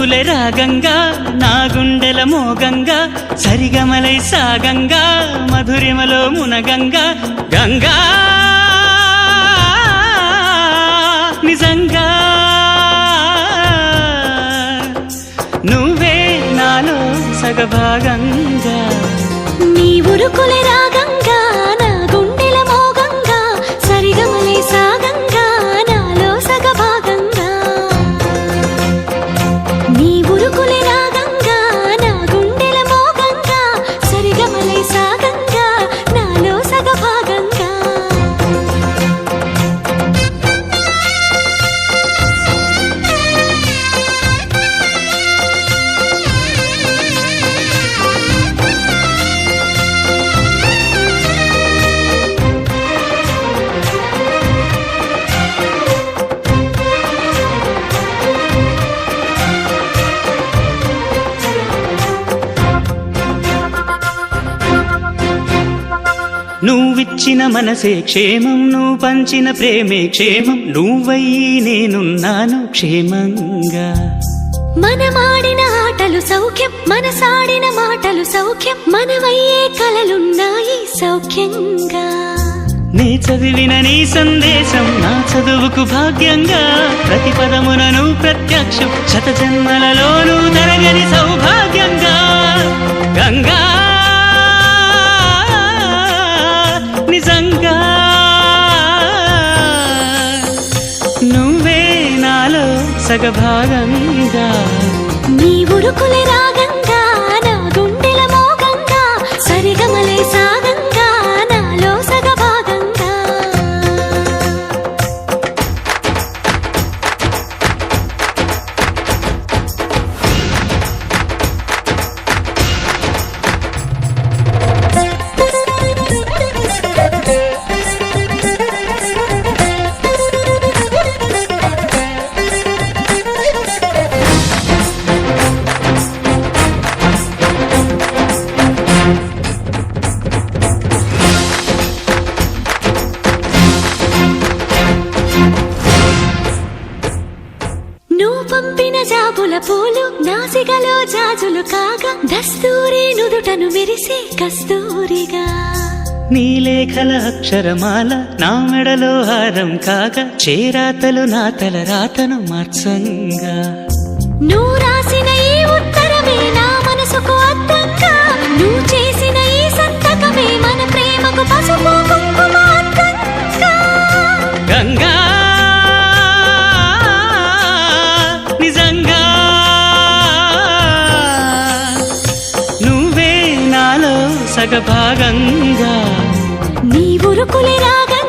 ఉరుకులే రాగంగా నా గుండెల మోగంగా సరిగమలై సాగంగా మధురిమలో మునగంగా గంగా నిజంగా నువ్వే నాలో సగభాగంగా నీ ఉరుకులే రాగంగా నా గుండెల మోగంగా సరిగమలై సాగంగా నాలో సగభాగంగా నీ ఉరుకులే రాగంగా నా గుండెల మోగంగా సరిగమలై సాగంగా నాలో సగభాగంగా నువ్విచ్చిన మనసే క్షేమం నువ్వు పంచిన ప్రేమే క్షేమం నువ్వయ్యి నేనున్నాను క్షేమంగా మనమాడిన ఆటలు సౌఖ్యం మనసాడిన మాటలు సౌఖ్యం మనవయ్యే కలలున్నాయి సౌఖ్యంగా నీ చదివిన నీ సందేశం నా చదువుకు భాగ్యంగా ప్రతి పదమునను ప్రత్యక్షం శత జన్మలలోనూ తరగని సౌభాగ్యంగా గంగా నిజంగా నువ్వే నాలో సగభాగంగా నీ ఉరుకులే రాగంగా నా గుండెల మోగంగా సరిగమలై సాగంగా నాలో సగభాగంగా నువ్వు పంపిన జాబుల పూలు నాసికలో జాజులు కాగా దస్తూరి నుదుటను మెరిసే కస్తూరిగా నీ లేఖల అక్షరమాల నా మెడలో హారం కాగా చేరాతలు నా తల రాతను మార్చంగా నువ్వు రాసిన ఈ ఉత్తరమే నా మనసుకు అర్థంగా నువ్వు చేసిన ఈ సంతకమే మన ప్రేమకు పసుపు కుంకుమ అర్థంగా గంగా నిజంగా నువ్వే నాలో సగభాగంగా నీ ఉరుకులే రాగంగా